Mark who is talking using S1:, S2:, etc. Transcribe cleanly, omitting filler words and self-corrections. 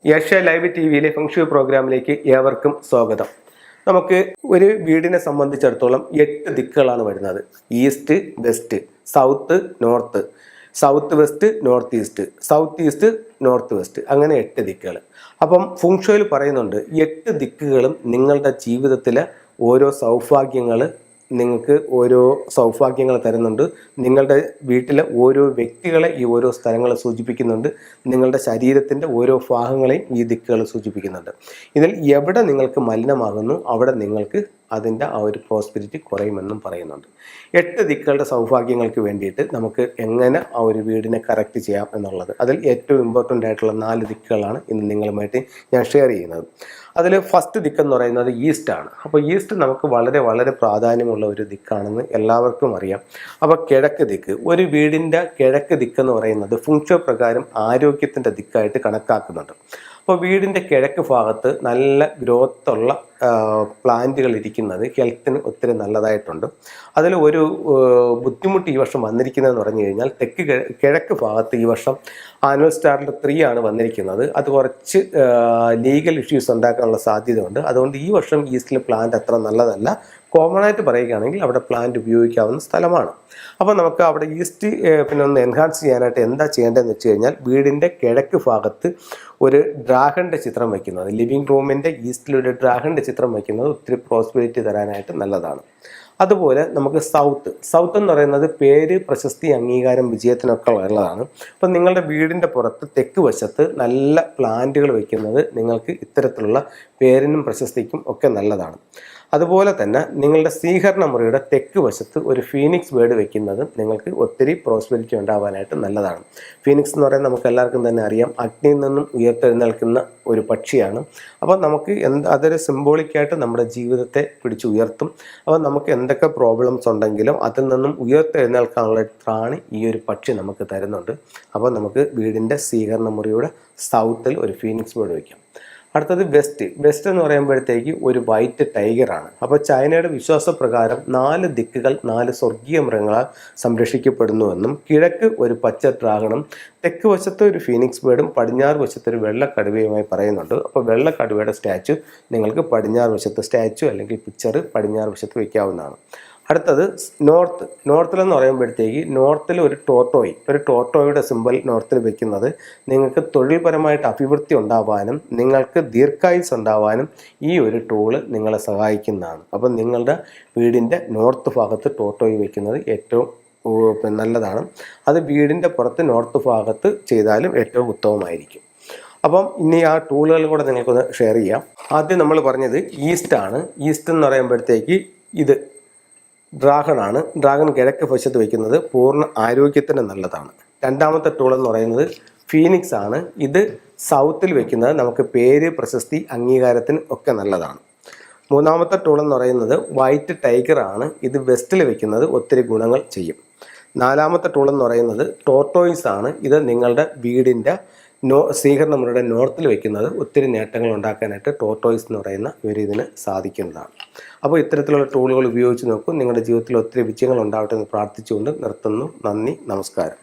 S1: Asia live ടിവിയിലെ feng shui പ്രോഗ്രാമിലേക്ക് ഏവർക്കും സ്വാഗതം. നമുക്ക് ഒരു വീടിനെ സംബന്ധിച്ചിടത്തോളം 8 ദിക്കുകളാണ് വരുന്നത്. East, west, south, north, south west, north east, south east, north west, അങ്ങനെ 8 ദിക്കുകൾ. അപ്പം ഫെങ്ഷുയിൽ പറയുന്നുണ്ട് 8 ദിക്കുകളും നിങ്ങളുടെ ജീവിതത്തിലെ ഓരോ സൗഭാഗ്യങ്ങൾ നിങ്ങൾക്ക് ഓരോ സൗഭാഗ്യങ്ങൾ തരുന്നുണ്ട്. നിങ്ങളുടെ വീട്ടിലെ ഓരോ വ്യക്തികളെ ഈ ഓരോ സ്ഥലങ്ങളെ സൂചിപ്പിക്കുന്നുണ്ട്. നിങ്ങളുടെ ശരീരത്തിൻ്റെ ഓരോ ഭാഗങ്ങളെയും ഈ ദിക്കുകൾ സൂചിപ്പിക്കുന്നുണ്ട്. ഇതിൽ എവിടെ നിങ്ങൾക്ക് മലിനമാകുന്നു അവിടെ നിങ്ങൾക്ക് അതിൻ്റെ ആ ഒരു പ്രോസ്പെരിറ്റി കുറയുമെന്നും പറയുന്നുണ്ട്. 8 ദിക്കുകളുടെ സൗഭാഗ്യങ്ങൾക്ക് വേണ്ടിയിട്ട് നമുക്ക് എങ്ങനെ ആ ഒരു വീടിനെ കറക്റ്റ് ചെയ്യാം എന്നുള്ളത്, അതിൽ ഏറ്റവും ഇമ്പോർട്ടൻ്റ് ആയിട്ടുള്ള 4 ദിക്കുകളാണ് ഇന്ന് നിങ്ങളുമായിട്ട് ഞാൻ ഷെയർ ചെയ്യുന്നത്. അതിൽ ഫസ്റ്റ് ദിക്കെന്ന് പറയുന്നത് ഈസ്റ്റാണ്. അപ്പോൾ ഈസ്റ്റ് നമുക്ക് വളരെ വളരെ പ്രാധാന്യമുള്ള ഒരു ദിക്കാണെന്ന് എല്ലാവർക്കും അറിയാം. അപ്പോൾ കിഴക്ക് ദിക്ക്, ഒരു വീടിൻ്റെ കിഴക്ക് ദിക്കെന്ന് പറയുന്നത് ഫെങ്ഷുയി പ്രകാരം ആരോഗ്യത്തിൻ്റെ ദിക്കായിട്ട് കണക്കാക്കുന്നുണ്ട്. അപ്പോൾ വീടിൻ്റെ കിഴക്ക് ഭാഗത്ത് നല്ല ഗ്രോത്തുള്ള പ്ലാന്റുകൾ ഇരിക്കുന്നത് ഹെൽത്തിന് ഒത്തിരി നല്ലതായിട്ടുണ്ട്. അതിൽ ഒരു ബുദ്ധിമുട്ട് ഈ വർഷം വന്നിരിക്കുന്നതെന്ന് പറഞ്ഞു കഴിഞ്ഞാൽ കിഴക്ക് ഭാഗത്ത് ഈ വർഷം ആനുവൽ സ്റ്റാറിൻ്റെ 3 ആണ് വന്നിരിക്കുന്നത്. അത് കുറച്ച് ലീഗൽ ഇഷ്യൂസ് ഉണ്ടാക്കാനുള്ള സാധ്യതയുണ്ട്. അതുകൊണ്ട് ഈ വർഷം ഈസ്റ്റിൽ പ്ലാന്റ് അത്ര നല്ലതല്ല. കോമൺ ആയിട്ട് പറയുകയാണെങ്കിൽ അവിടെ പ്ലാന്റ് ഉപയോഗിക്കാവുന്ന സ്ഥലമാണ്. അപ്പോൾ നമുക്ക് അവിടെ ഈസ്റ്റ് പിന്നെ ഒന്ന് എൻഹാൻസ് ചെയ്യാനായിട്ട് എന്താ ചെയ്യേണ്ടതെന്ന് വെച്ച് കഴിഞ്ഞാൽ വീടിൻ്റെ കിഴക്ക് ഭാഗത്ത് ഒരു ഡ്രാഗണിൻ്റെ ചിത്രം വയ്ക്കുന്നത്, ലിവിങ് റൂമിൻ്റെ ഈസ്റ്റിലൊരു ഡ്രാഗണിൻ്റെ ചിത്രം വയ്ക്കുന്നത് ഒത്തിരി പ്രോസ്പെരിറ്റി തരാനായിട്ട് നല്ലതാണ്. അതുപോലെ നമുക്ക് സൗത്ത് എന്ന് പറയുന്നത് പേര്, പ്രശസ്തി, അംഗീകാരം, വിജയത്തിനൊക്കെ ഉള്ളതാണ്. അപ്പം നിങ്ങളുടെ വീടിൻ്റെ പുറത്ത് തെക്ക് വശത്ത് നല്ല പ്ലാന്റുകൾ വയ്ക്കുന്നത് നിങ്ങൾക്ക് ഇത്തരത്തിലുള്ള പേരിനും പ്രശസ്തിക്കും ഒക്കെ നല്ലതാണ്. അതുപോലെ തന്നെ നിങ്ങളുടെ സ്വീകരണ മുറിയുടെ തെക്ക് വശത്ത് ഒരു ഫീനിക്സ് ബേർഡ് വെക്കുന്നത് നിങ്ങൾക്ക് ഒത്തിരി പ്രോസ്പെരിറ്റി ഉണ്ടാവാനായിട്ട് നല്ലതാണ്. ഫീനിക്സ് എന്ന് പറയുന്നത് നമുക്ക് എല്ലാവർക്കും തന്നെ അറിയാം, അഗ്നിയിൽ നിന്നും ഉയർത്തെഴുന്നേൽക്കുന്ന ഒരു പക്ഷിയാണ്. അപ്പോൾ നമുക്ക് അതൊരു സിംബോളിക്കായിട്ട് നമ്മുടെ ജീവിതത്തെ പിടിച്ചുയർത്തും. അപ്പോൾ നമുക്ക് എന്തൊക്കെ പ്രോബ്ലംസ് ഉണ്ടെങ്കിലും അതിൽ നിന്നും ഉയർത്തെഴുന്നേൽക്കാനുള്ള ത്രാണി ഈ ഒരു പക്ഷി നമുക്ക് തരുന്നുണ്ട്. അപ്പോൾ നമുക്ക് വീടിൻ്റെ സ്വീകരണ മുറിയുടെ സൗത്തിൽ ഒരു ഫീനിക്സ് ബേർഡ് വയ്ക്കാം. അടുത്തത് വെസ്റ്റ് എന്ന് പറയുമ്പോഴത്തേക്ക് ഒരു വൈറ്റ് ടൈഗറാണ്. അപ്പോൾ ചൈനയുടെ വിശ്വാസപ്രകാരം 4 ദിക്കുകൾ 4 സ്വർഗീയ മൃഗങ്ങളാൽ സംരക്ഷിക്കപ്പെടുന്നുവെന്നും കിഴക്ക് ഒരു പച്ച ഡ്രാഗണും തെക്ക് വശത്ത് ഒരു ഫീനിക്സ് ബേർഡും പടിഞ്ഞാറ് വശത്ത് ഒരു വെള്ളക്കടുവയുമായി പറയുന്നുണ്ട്. അപ്പോൾ വെള്ളക്കടുവയുടെ സ്റ്റാച്ചു നിങ്ങൾക്ക് പടിഞ്ഞാറ് വശത്ത് സ്റ്റാച്ചു അല്ലെങ്കിൽ പിക്ചർ പടിഞ്ഞാറ് വശത്ത് വയ്ക്കാവുന്നതാണ്. അടുത്തത് നോർത്തിലെന്ന് പറയുമ്പോഴത്തേക്ക് നോർത്തിൽ ഒരു ടോർട്ടോയുടെ സിമ്പൽ നോർത്തിൽ വെക്കുന്നത് നിങ്ങൾക്ക് തൊഴിൽപരമായിട്ട് അഭിവൃദ്ധി ഉണ്ടാവാനും നിങ്ങൾക്ക് ദീർഘായുസ് ഉണ്ടാവാനും ഈ ഒരു ടൂള് നിങ്ങളെ സഹായിക്കുന്നതാണ്. അപ്പം നിങ്ങളുടെ വീടിൻ്റെ നോർത്ത് ഭാഗത്ത് ടോർട്ടോയി വയ്ക്കുന്നത് ഏറ്റവും നല്ലതാണ്. അത് വീടിൻ്റെ പുറത്ത് നോർത്ത് ഭാഗത്ത് ചെയ്താലും ഏറ്റവും ഉത്തമമായിരിക്കും. അപ്പം ഇനി ആ ടൂളുകൾ കൂടെ നിങ്ങൾക്കൊന്ന് ഷെയർ ചെയ്യാം. ആദ്യം നമ്മൾ പറഞ്ഞത് ഈസ്റ്റ് എന്ന് പറയുമ്പോഴത്തേക്ക് ഇത് ഡ്രാഗൺ കിഴക്ക് വശത്ത് വയ്ക്കുന്നത് പൂർണ്ണ ആരോഗ്യത്തിന് നല്ലതാണ്. രണ്ടാമത്തെ ടൂൾ എന്ന് പറയുന്നത് ഫീനിക്സ് ആണ്. ഇത് സൗത്തിൽ വയ്ക്കുന്നത് നമുക്ക് പേര്, പ്രശസ്തി, അംഗീകാരത്തിന് ഒക്കെ നല്ലതാണ്. മൂന്നാമത്തെ ടൂൾ എന്ന് പറയുന്നത് വൈറ്റ് ടൈഗർ ആണ്. ഇത് വെസ്റ്റിൽ വയ്ക്കുന്നത് ഒത്തിരി ഗുണങ്ങൾ ചെയ്യും. നാലാമത്തെ ടൂൾ എന്ന് പറയുന്നത് ടോർട്ടോയിസ് ആണ്. ഇത് നിങ്ങളുടെ വീടിൻ്റെ സ്വീകരണ മുറിയുടെ നോർത്തിൽ വയ്ക്കുന്നത് ഒത്തിരി നേട്ടങ്ങൾ ഉണ്ടാക്കാനായിട്ട് ടോർട്ടോയിസ് എന്ന് പറയുന്ന ഒരു ഇതിന് സാധിക്കുന്നതാണ്. അപ്പോൾ ഇത്തരത്തിലുള്ള ടൂളുകൾ ഉപയോഗിച്ച് നോക്കും. നിങ്ങളുടെ ജീവിതത്തിൽ ഒത്തിരി വിജയങ്ങൾ ഉണ്ടാവട്ടെ എന്ന് പ്രാർത്ഥിച്ചുകൊണ്ട് നിർത്തുന്നു. നന്ദി, നമസ്കാരം.